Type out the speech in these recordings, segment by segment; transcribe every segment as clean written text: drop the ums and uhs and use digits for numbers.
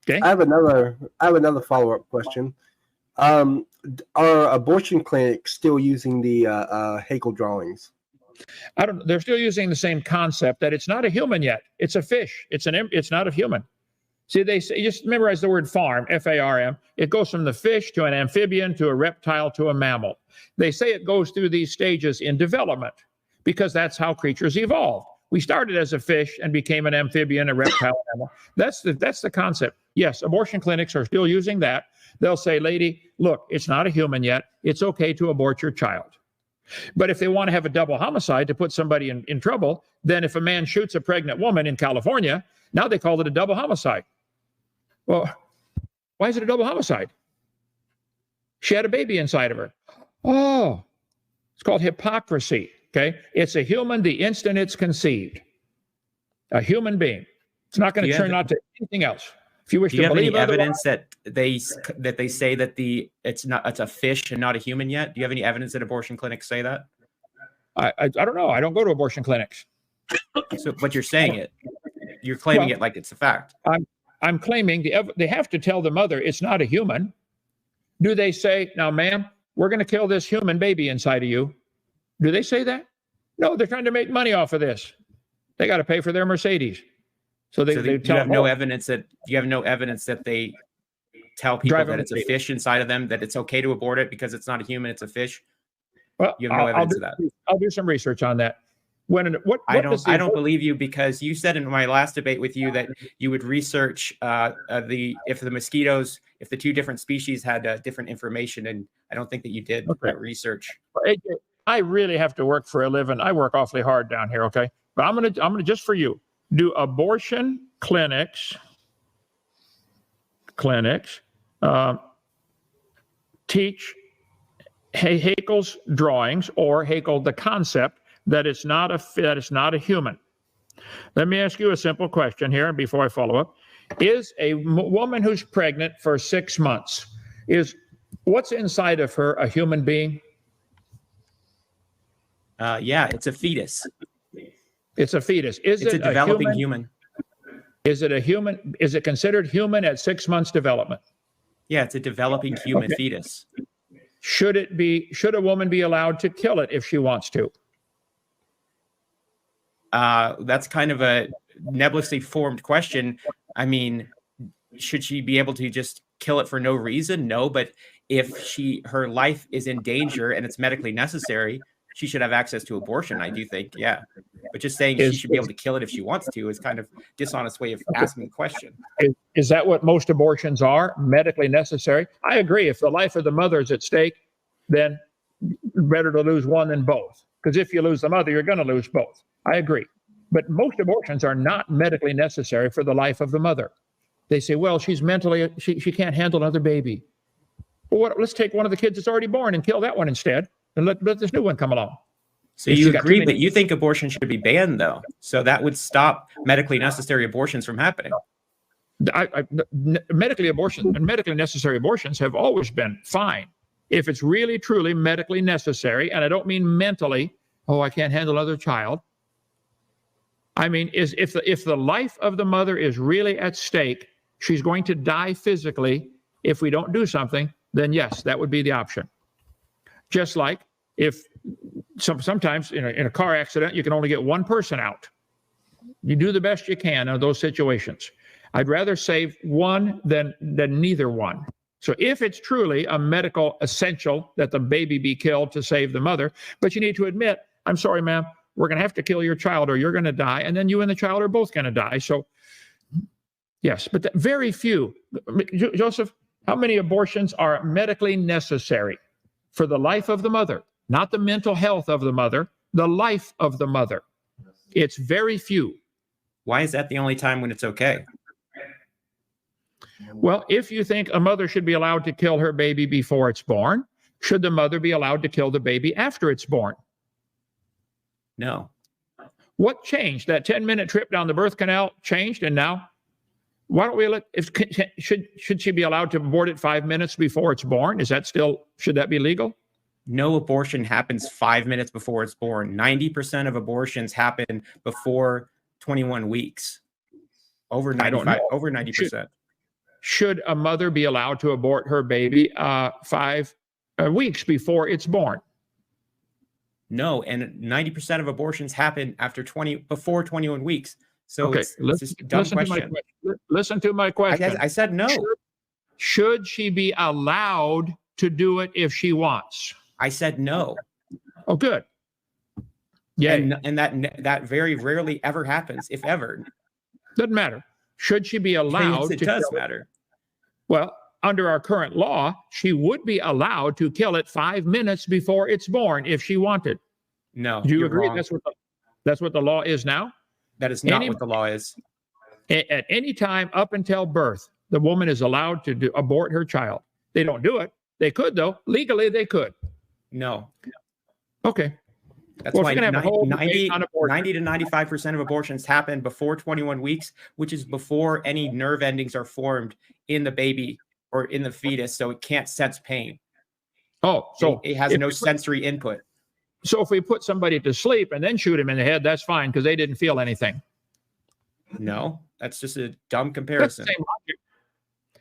Okay. I have another follow-up question. Are abortion clinics still using the Haeckel drawings? They're still using the same concept that it's not a human yet. It's a fish. It's not a human. See, they say, just memorize the word farm, F-A-R-M. It goes from the fish to an amphibian to a reptile to a mammal. They say it goes through these stages in development because that's how creatures evolved. We started as a fish and became an amphibian, a reptile, mammal. That's the concept. Yes, abortion clinics are still using that. They'll say, lady, look, it's not a human yet. It's okay to abort your child. But if they want to have a double homicide to put somebody in trouble, then if a man shoots a pregnant woman in California, now they call it a double homicide. Well, why is it a double homicide? She had a baby inside of her. Oh, it's called hypocrisy. Okay, it's a human the instant it's conceived. A human being. It's not going to turn out to anything else. If you wish to believe evidence that they say that it's a fish and not a human yet? Do you have any evidence that abortion clinics say that? I don't know. I don't go to abortion clinics. So, but you're saying it. You're claiming it like it's a fact. I'm claiming they have to tell the mother it's not a human. Do they say, now, ma'am, we're going to kill this human baby inside of you? Do they say that? No, they're trying to make money off of this. They got to pay for their Mercedes. So they you have no evidence that they tell people that it's a fish inside of them, that it's okay to abort it because it's not a human, it's a fish. Well, you have no evidence of that. I'll do some research on that. I don't believe you, because you said in my last debate with you that you would research if the two different species had different information, and I don't think that you did that research. I really have to work for a living. I work awfully hard down here, okay? But I'm gonna just for you do abortion clinics teach Haeckel's drawings or Haeckel the concept that it's not a human. Let me ask you a simple question here before I follow up. Is a woman who's pregnant for 6 months, is what's inside of her a human being? Yeah, it's a fetus. It's a fetus. It's a developing human. Is it a human? Is it considered human at 6 months development? Yeah, it's a developing human fetus. Should a woman be allowed to kill it if she wants to? That's kind of a nebulously formed question. I mean, should she be able to just kill it for no reason? No, but if her life is in danger and it's medically necessary, she should have access to abortion, I do think, yeah. But just saying she should be able to kill it if she wants to is kind of dishonest way of asking the question. Is that what most abortions are, medically necessary? I agree. If the life of the mother is at stake, then better to lose one than both. Because if you lose the mother, you're going to lose both. I agree. But most abortions are not medically necessary for the life of the mother. They say, well, she's mentally, she can't handle another baby. Well, let's take one of the kids that's already born and kill that one instead, and let this new one come along. So you agree, but you think abortion should be banned, though. So that would stop medically necessary abortions from happening. Medically necessary abortions have always been fine. If it's really, truly medically necessary, and I don't mean mentally, oh, I can't handle another child. I mean, if the life of the mother is really at stake, she's going to die physically. If we don't do something, then yes, that would be the option. Just like if sometimes in a car accident, you can only get one person out. You do the best you can in those situations. I'd rather save one than neither one. So if it's truly a medical essential that the baby be killed to save the mother, but you need to admit, I'm sorry, ma'am, we're going to have to kill your child or you're going to die, and then you and the child are both going to die. So yes, but very few. Joseph, how many abortions are medically necessary for the life of the mother? Not the mental health of the mother, the life of the mother. It's very few. Why is that the only time when it's okay? Well, if you think a mother should be allowed to kill her baby before it's born, should the mother be allowed to kill the baby after it's born? No. What changed? That 10-minute trip down the birth canal changed, and now why don't we should she be allowed to abort it 5 minutes before it's born? Should that be legal? No abortion happens 5 minutes before it's born. 90% of abortions happen before 21 weeks. Over 90%. should a mother be allowed to abort her baby 5 weeks before it's born? No, and 90% of abortions happen before 21 weeks. So Okay, it's just a dumb question. Listen to my question. I said no. Should she be allowed to do it if she wants? I said no. Oh, good. Yeah, And that very rarely ever happens, if ever. doesn't matter. Should she be allowed Yes, it to does kill it? matter. Well, under our current law, she would be allowed to kill it 5 minutes before it's born if she wanted. No, Do you you're agree? wrong. That's what the law is now? That is not what the law is. At any time up until birth, the woman is allowed to abort her child. They don't do it. They could, though. Legally, they could. No. Okay. That's Well, if why you're gonna have a whole debate on abortion- 90 to 95% of abortions happen before 21 weeks, which is before any nerve endings are formed in the baby or in the fetus, so it can't sense pain. Oh, so it has if no we put- sensory input. So if we put somebody to sleep and then shoot him in the head, that's fine because they didn't feel anything. No, that's just a dumb That's comparison. the same logic.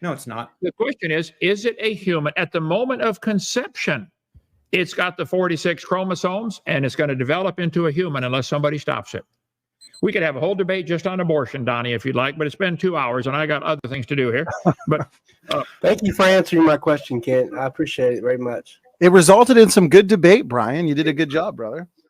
No, it's not. The question is it a human? At the moment of conception, it's got the 46 chromosomes and it's going to develop into a human unless somebody stops it. We could have a whole debate just on abortion, Donnie, if you'd like, but it's been 2 hours and I got other things to do here. But Thank you for answering my question, Kent. I appreciate it very much. It resulted in some good debate, Brian. You did a good job, brother.